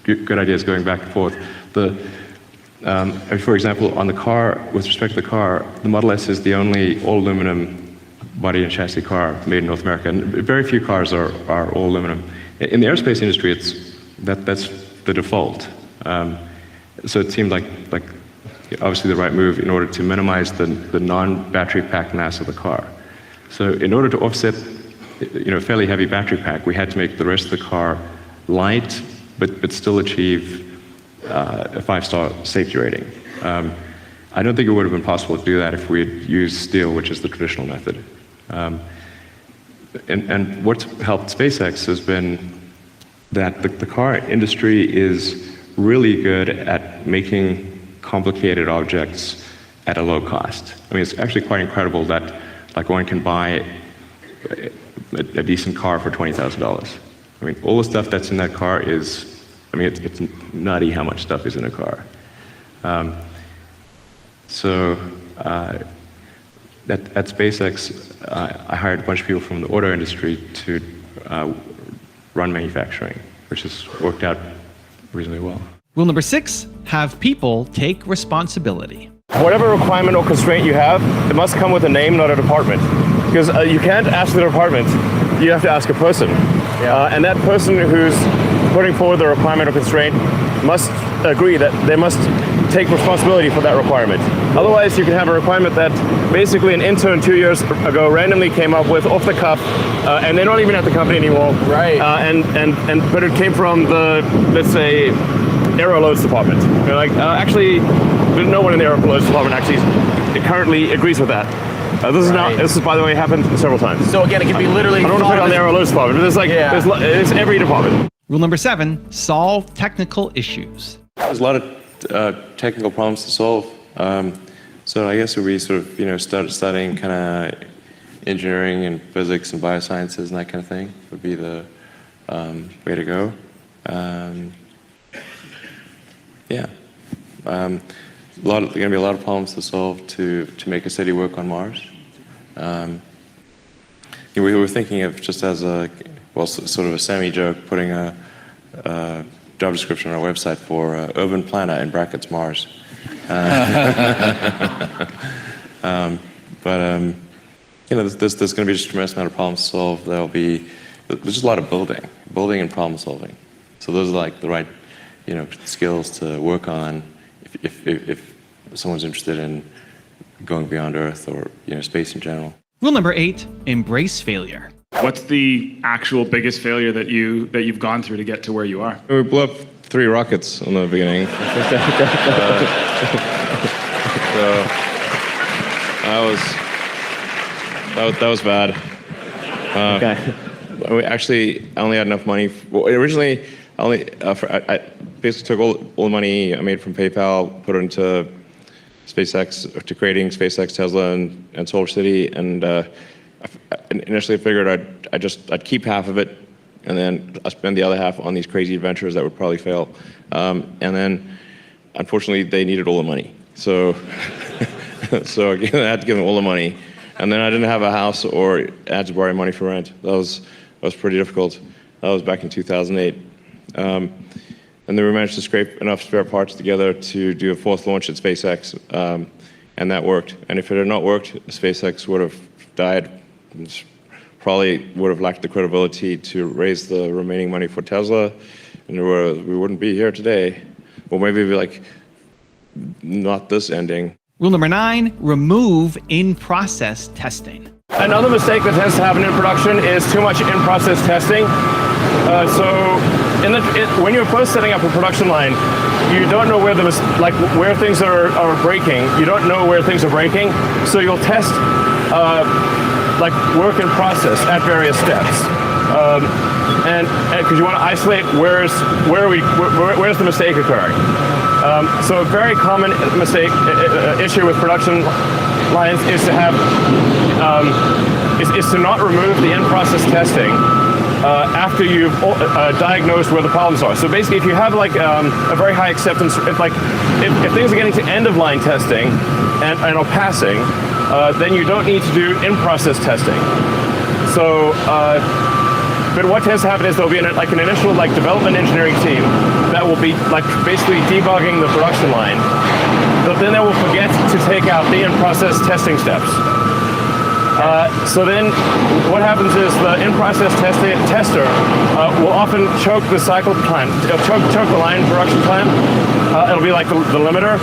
good ideas going back and forth. For example, on the car, with respect to the car, the Model S is the only all-aluminum body and chassis car made in North America, and very few cars are all aluminum. In the aerospace industry, that's the default. So it seemed like obviously the right move in order to minimize the non-battery pack mass of the car. So in order to offset, a fairly heavy battery pack, we had to make the rest of the car light, but still achieve a 5-star safety rating. I don't think it would have been possible to do that if we had used steel, which is the traditional method. And what's helped SpaceX has been that the car industry is really good at making complicated objects at a low cost. I mean, it's actually quite incredible that one can buy a decent car for $20,000. I mean, all the stuff that's in that car is, it's nutty how much stuff is in a car. At SpaceX, I hired a bunch of people from the auto industry to run manufacturing, which has worked out reasonably well. Rule number 6, have people take responsibility. Whatever requirement or constraint you have, it must come with a name, not a department. Because you can't ask the department, you have to ask a person. And that person who's putting forward the requirement or constraint must agree that they must take responsibility for that requirement. Otherwise, you can have a requirement that basically an intern 2 years ago randomly came up with off the cuff, and they're not even at the company anymore. Right. But it came from the, let's say, aero loads department. They're like, actually, no one in the aero loads department actually currently agrees with that. This is, by the way, happened several times. So again, it can be literally. I don't want to put it on the aero loads department, but there's every department. Rule number 7, solve technical issues. There's a lot of technical problems to solve. So I guess we sort of, started studying kind of engineering and physics and biosciences and that kind of thing would be the way to go. There are going to be a lot of problems to solve to make a city work on Mars. We were thinking of just as sort of a semi-joke, putting a job description on our website for urban planner in brackets Mars. There's going to be just a tremendous amount of problems to solve. There's just a lot of building and problem solving. So those are like the right, skills to work on if someone's interested in going beyond Earth or space in general. Rule number 8, embrace failure. What's the actual biggest failure that you've gone through to get to where you are? We blew up 3 rockets in the beginning. So that was bad. Okay. We actually only had enough money. Originally, I basically took all the money I made from PayPal, put it into SpaceX, to creating SpaceX, Tesla, and Solar City, and initially I figured I'd keep half of it, and then I'd spend the other half on these crazy adventures that would probably fail. And then, unfortunately, they needed all the money, so I had to give them all the money. And then I didn't have a house or had to borrow money for rent. That was pretty difficult. That was back in 2008. And then we managed to scrape enough spare parts together to do a 4th launch at SpaceX, and that worked. And if it had not worked, SpaceX would have died. Probably would have lacked the credibility to raise the remaining money for Tesla, and we wouldn't be here today. Or maybe it'd be like, not this ending. Rule number 9, remove in-process testing. Another mistake that tends to happen in production is too much in-process testing. When you're first setting up a production line, you don't know where where things are breaking. You don't know where things are breaking, so you'll test work in process at various steps, and because you want to isolate where's the mistake occurring. So a very common mistake issue with production lines is to have is to not remove the in-process testing after you've diagnosed where the problems are. So basically, if you have a very high acceptance, if things are getting to end-of-line testing and are passing, then you don't need to do in-process testing. So, but what tends to happen is there'll be an initial development engineering team that will be basically debugging the production line, but then they will forget to take out the in-process testing steps. So then what happens is the in-process tester will often choke the cycle plan, choke the line production plan. It'll be like the limiter.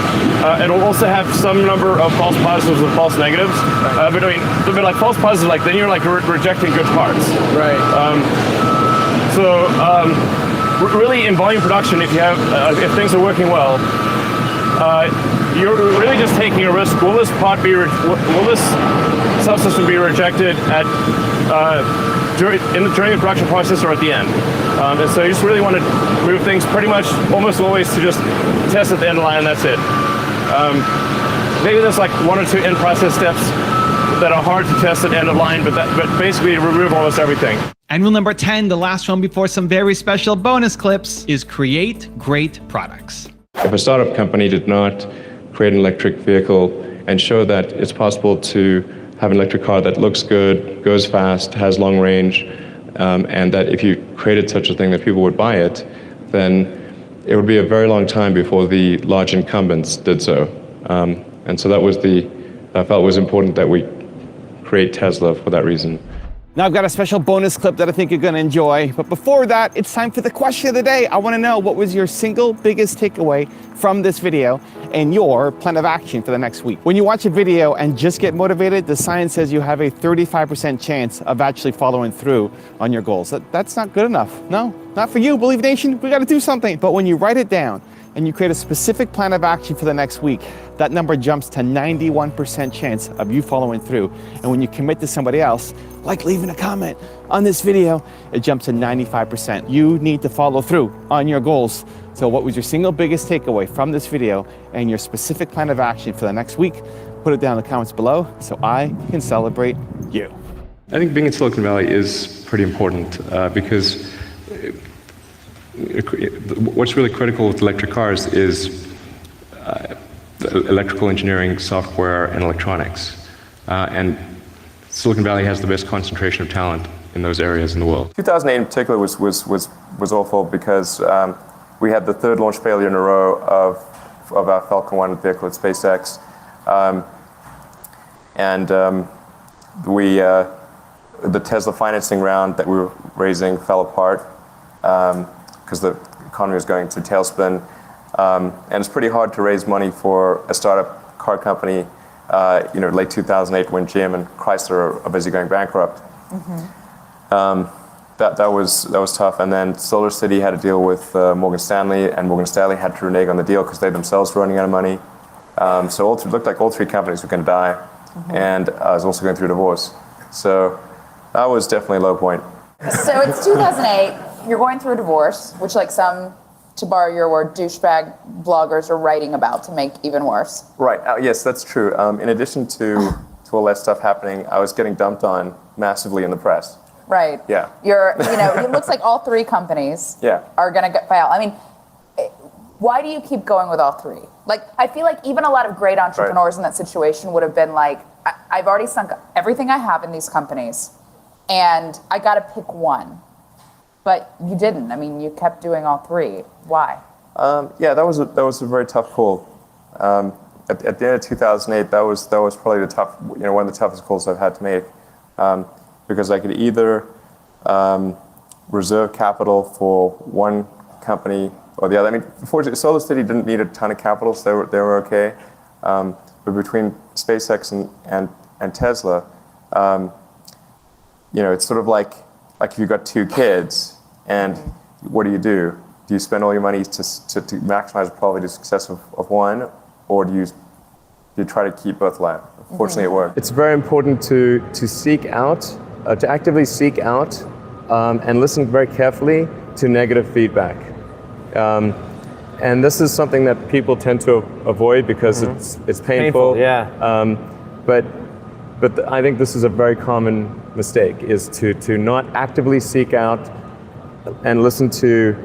It'll also have some number of false positives and false negatives. But like false positives, then you're rejecting good parts. Right. Really in volume production, if things are working well, you're really just taking a risk. Will this subsystem be rejected during the production process or at the end? And so you just really want to move things pretty much almost always to just test at the end of the line, and that's it. Maybe there's 1 or 2 in-process steps that are hard to test at end of line, but basically remove almost everything. And rule number 10, the last one before some very special bonus clips, is create great products. If a startup company did not create an electric vehicle and show that it's possible to have an electric car that looks good, goes fast, has long range, and that if you created such a thing that people would buy it, then it would be a very long time before the large incumbents did so. And so I felt it was important that we create Tesla for that reason. Now I've got a special bonus clip that I think you're going to enjoy. But before that, it's time for the question of the day. I want to know, what was your single biggest takeaway from this video and your plan of action for the next week? When you watch a video and just get motivated, the science says you have a 35% chance of actually following through on your goals. That's not good enough. No, not for you, Believe Nation. We got to do something. But when you write it down and you create a specific plan of action for the next week, that number jumps to 91% chance of you following through. And when you commit to somebody else, like leaving a comment on this video, it jumps to 95%. You need to follow through on your goals. So what was your single biggest takeaway from this video and your specific plan of action for the next week? Put it down in the comments below so I can celebrate you. I think being in Silicon Valley is pretty important because what's really critical with electric cars is electrical engineering, software, and electronics. And Silicon Valley has the best concentration of talent in those areas in the world. 2008 in particular was awful because we had the 3rd launch failure in a row of our Falcon 1 vehicle at SpaceX. The Tesla financing round that we were raising fell apart because the economy was going to tailspin. And it's pretty hard to raise money for a startup car company, late 2008 when GM and Chrysler are busy going bankrupt. Mm-hmm. That was tough. And then Solar City had a deal with Morgan Stanley, and Morgan Stanley had to renege on the deal because they themselves were running out of money. So it looked like all 3 companies were going to die. Mm-hmm. And I was also going through a divorce. So that was definitely a low point. So it's 2008, you're going through a divorce, which some, to borrow your word, douchebag bloggers are writing about to make even worse. Right, yes, that's true. In addition to all that stuff happening, I was getting dumped on massively in the press. Right. Yeah. It looks like all 3 companies are going to fail. I mean, why do you keep going with all 3? I feel like even a lot of great entrepreneurs in that situation would have been I've already sunk everything I have in these companies, and I got to pick one. But you didn't. I mean, you kept doing all three. Why? Yeah, that was a very tough call. At the end of 2008, that was probably one of the toughest calls I've had to make, because I could either reserve capital for one company or the other. I mean, fortunately, SolarCity didn't need a ton of capital, so they were okay. But between SpaceX and Tesla, it's sort of like if you've got two kids, and what do? Do you spend all your money to maximize the probability of success of one, or do you try to keep both alive? Fortunately, it worked. It's very important to seek out, to actively seek out, and listen very carefully to negative feedback. And this is something that people tend to avoid because it's painful. Yeah. But I think this is a very common mistake, is to not actively seek out and listen to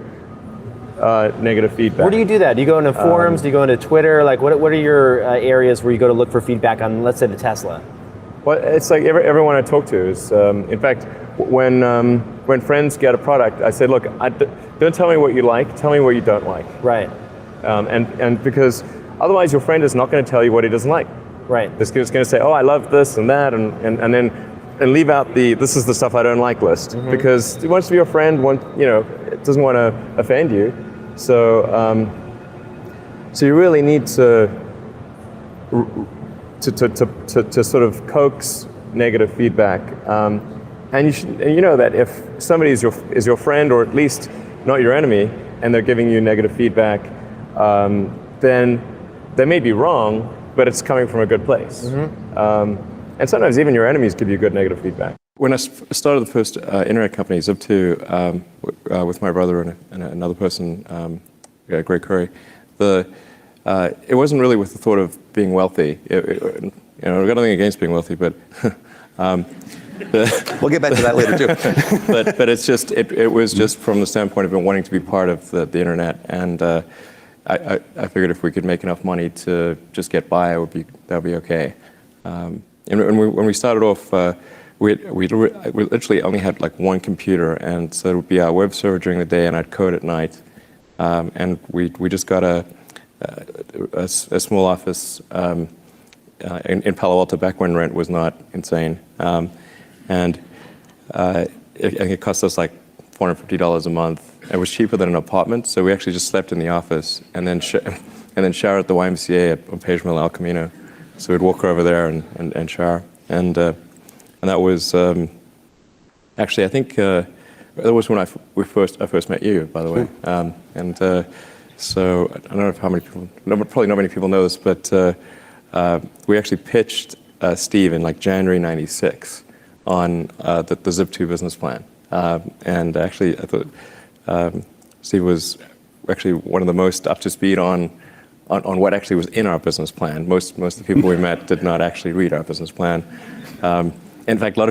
negative feedback. Where do you do that? Do you go into forums? Do you go into Twitter? Like, what are your areas where you go to look for feedback on, let's say, the Tesla? Well, it's like everyone I talk to is, in fact, when friends get a product, I say, look, don't tell me what you like, tell me what you don't like. Right. And because otherwise your friend is not going to tell you what he doesn't like. Right. This kid's going to say, oh, I love this and that, and then leave out the this is the stuff I don't like list, because he wants to be your friend, it doesn't want to offend you. So you really need to sort of coax negative feedback, and you know that if somebody is your friend, or at least not your enemy, and they're giving you negative feedback, then they may be wrong, but it's coming from a good place. And sometimes even your enemies give you good negative feedback. When I started the first internet company, Zip2, with my brother and another person, Greg Curry, it wasn't really with the thought of being wealthy. I've got nothing against being wealthy, but we'll get back to that later too. but it's just it was just from the standpoint of wanting to be part of the internet, and I figured if we could make enough money to just get by, that would be okay. And when we started off, we literally only had like one computer, and so it would be our web server during the day, and I'd code at night. And we just got a small office in Palo Alto back when rent was not insane, and it cost us like $450 a month. It was cheaper than an apartment, so we actually just slept in the office and then showered at the YMCA on Page Mill, El Camino. So we'd walk over there and shower, and that was actually, I think that was when I first met you, by the way. So I don't know if how many people, probably not many people know this, but we actually pitched Steve in like January '96 on the Zip2 business plan, and actually I thought Steve was actually one of the most up to speed on what actually was in our business plan. Most of the people we met did not actually read our business plan. In fact, a lot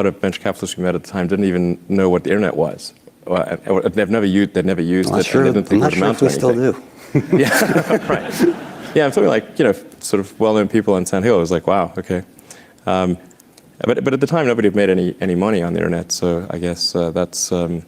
of venture capitalists we met at the time didn't even know what the internet was. They'd never used it. Sure. They didn't think I'm it would not sure amount if we to still anything. do. Yeah, right. Yeah, I'm talking like sort of well-known people in Sand Hill. It was like, wow, okay. But at the time, nobody had made any money on the internet. So I guess that's it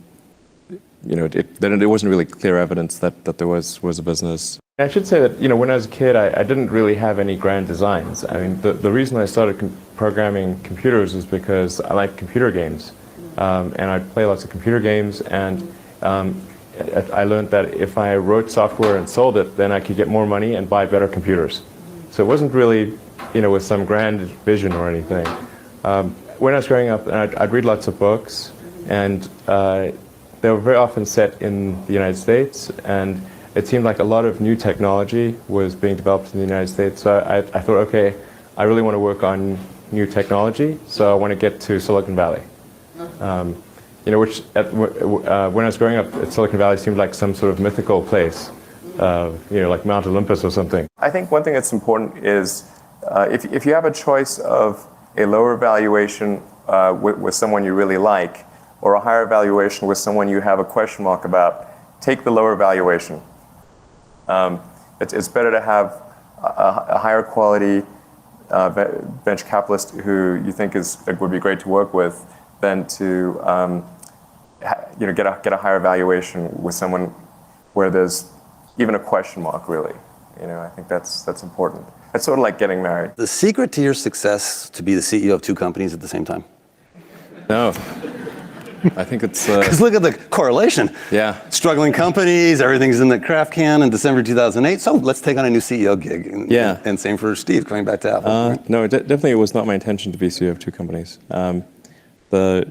wasn't really clear evidence that there was a business. I should say that when I was a kid, I didn't really have any grand designs. I mean, the reason I started programming computers is because I like computer games, and I'd play lots of computer games, and I learned that if I wrote software and sold it, then I could get more money and buy better computers. So it wasn't really, with some grand vision or anything. When I was growing up, I'd read lots of books, and they were very often set in the United States, and it seemed like a lot of new technology was being developed in the United States. So I thought, okay, I really want to work on new technology, so I want to get to Silicon Valley. Which when I was growing up, Silicon Valley seemed like some sort of mythical place, like Mount Olympus or something. I think one thing that's important is if you have a choice of a lower valuation with someone you really like, or a higher valuation with someone you have a question mark about, take the lower valuation. It's better to have a higher quality venture capitalist who you think would be great to work with than to get a higher valuation with someone where there's even a question mark, really. I think that's important. It's sort of like getting married. The secret to your success to be the CEO of 2 companies at the same time? No. I think it's... Because look at the correlation. Yeah. Struggling companies, everything's in the craft can in December 2008. So let's take on a new CEO gig. And same for Steve, coming back to Apple. No, definitely it was not my intention to be CEO of 2 companies. There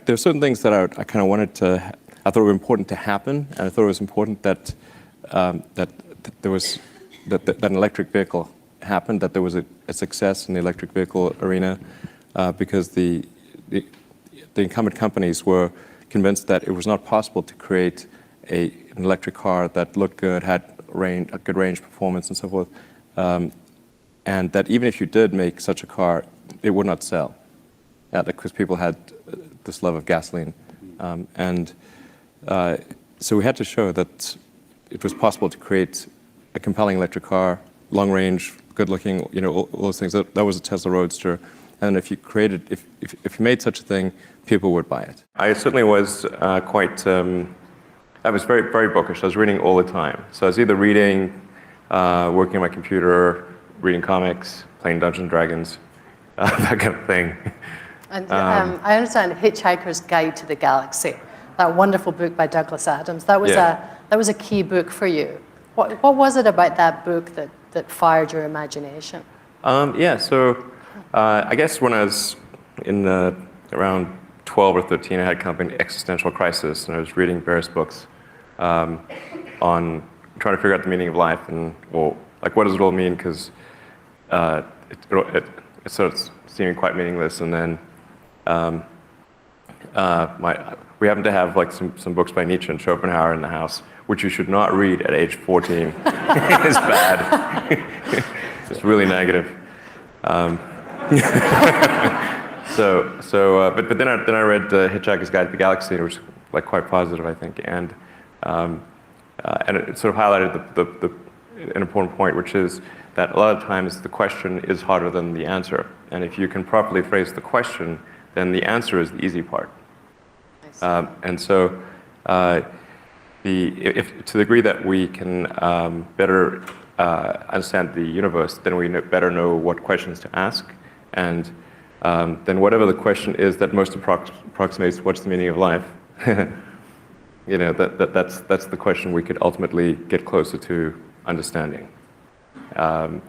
are certain things that I kind of wanted to... I thought were important to happen, and I thought it was important that there was that an electric vehicle happened, that there was a success in the electric vehicle arena, because the incumbent companies were convinced that it was not possible to create an electric car that looked good, had a good range performance, and so forth, and that even if you did make such a car, it would not sell, because people had this love of gasoline, so we had to show that it was possible to create a compelling electric car, long range, good looking, all those things. That was a Tesla Roadster. And if you made such a thing, people would buy it. I certainly was I was very, very bookish. I was reading all the time. So I was either reading, working on my computer, reading comics, playing Dungeons & Dragons, that kind of thing. And I understand Hitchhiker's Guide to the Galaxy, that wonderful book by Douglas Adams. That was a key book for you. What was it about that book that fired your imagination? So I guess when I was in around 12 or 13, I had kind of an existential crisis, and I was reading various books on trying to figure out the meaning of life and, what does it all mean? Because it sort of seeming quite meaningless. And then we happen to have some books by Nietzsche and Schopenhauer in the house, which you should not read at age 14. It's bad. It's really negative. But then I read Hitchhiker's Guide to the Galaxy, which was quite positive, I think, and it sort of highlighted an important point, which is that a lot of times the question is harder than the answer, and if you can properly phrase the question, then the answer is the easy part. And so, if to the degree that we can better understand the universe, then we better know what questions to ask, and then whatever the question is that most approximates what's the meaning of life, that's the question we could ultimately get closer to understanding. And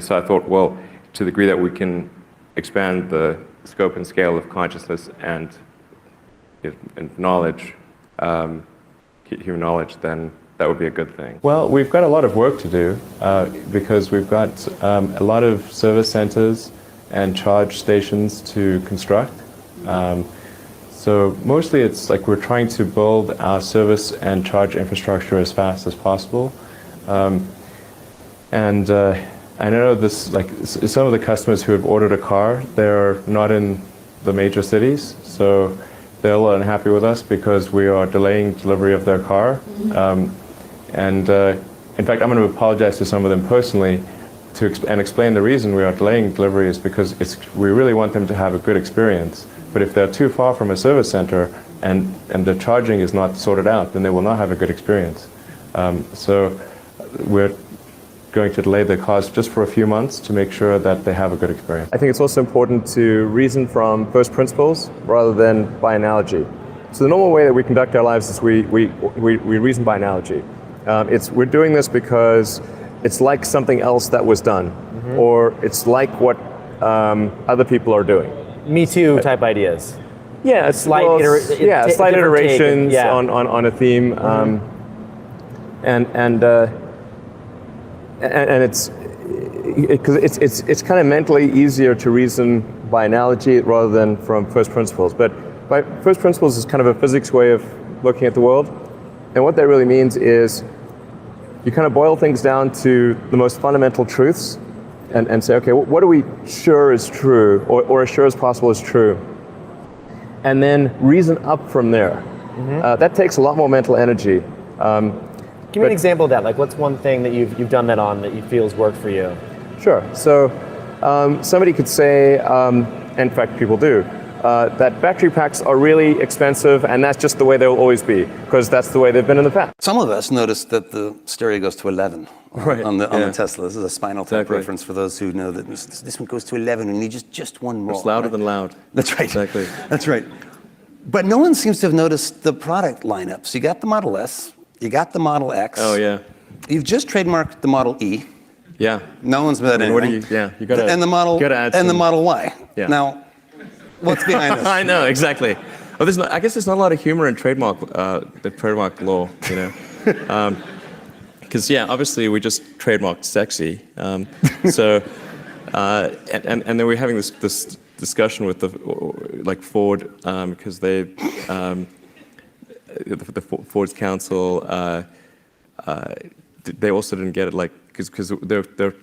so I thought, well, to the degree that we can expand the scope and scale of consciousness and knowledge, human knowledge, then that would be a good thing. Well, we've got a lot of work to do because we've got a lot of service centers and charge stations to construct. So mostly it's we're trying to build our service and charge infrastructure as fast as possible. And I know this, some of the customers who have ordered a car, they're not in the major cities, so they're a little unhappy with us because we are delaying delivery of their car. In fact, I'm going to apologize to some of them personally and explain the reason we are delaying delivery is because we really want them to have a good experience. But if they're too far from a service center and the charging is not sorted out, then they will not have a good experience. So we're going to delay the cars just for a few months to make sure that they have a good experience. I think it's also important to reason from first principles rather than by analogy. So the normal way that we conduct our lives is we reason by analogy. We're doing this because it's like something else that was done, or it's like what other people are doing. Me Too type ideas. Yeah, slight iterations on a theme, and it's kind of mentally easier to reason by analogy rather than from first principles. But by first principles is kind of a physics way of looking at the world, and what that really means is you kind of boil things down to the most fundamental truths, and say, okay, what are we sure is true, or as sure as possible is true, and then reason up from there. That takes a lot more mental energy. Give me an example of that. Like, what's one thing that you've done that on that you feel has worked for you? Sure. So somebody could say, in fact, people do, that battery packs are really expensive, and that's just the way they'll always be, because that's the way they've been in the past. Some of us noticed that the stereo goes to 11 on the Tesla. This is a Spinal Tap reference for those who know that this one goes to 11 and you need just one more. It's louder than loud. That's right. Exactly. That's right. But no one seems to have noticed the product lineup. So you got the Model S, you got the Model X. Oh, yeah. You've just trademarked the Model E. Yeah. No one's met anything. What do you? Yeah, you got to. And the Model and the Model Y. Yeah. Now, what's behind this? I know exactly. Well, I guess there's not a lot of humor in the trademark law, you know, because obviously we just trademarked sexy. So, and then we're having this discussion with Ford because the Ford's council they also didn't get it because they're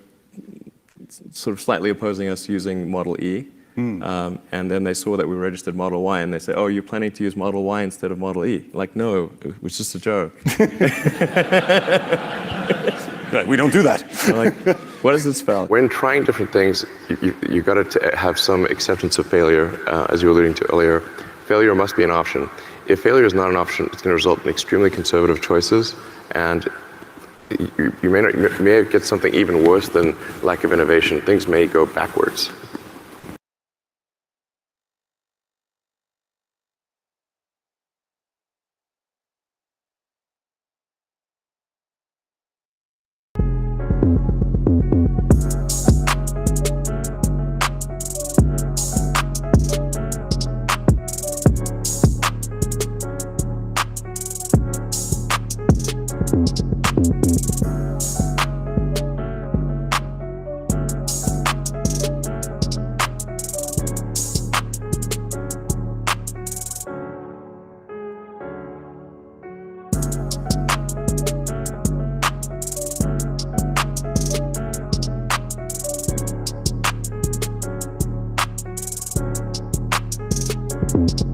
sort of slightly opposing us using Model E. And then they saw that we registered Model Y, and they said, "Oh, you're planning to use Model Y instead of Model E?" Like, no, it was just a joke. Right, we don't do that. Like, what does it spell? When trying different things, you got to have some acceptance of failure, as you were alluding to earlier. Failure must be an option. If failure is not an option, it's going to result in extremely conservative choices, and you may get something even worse than lack of innovation. Things may go backwards. Thank you.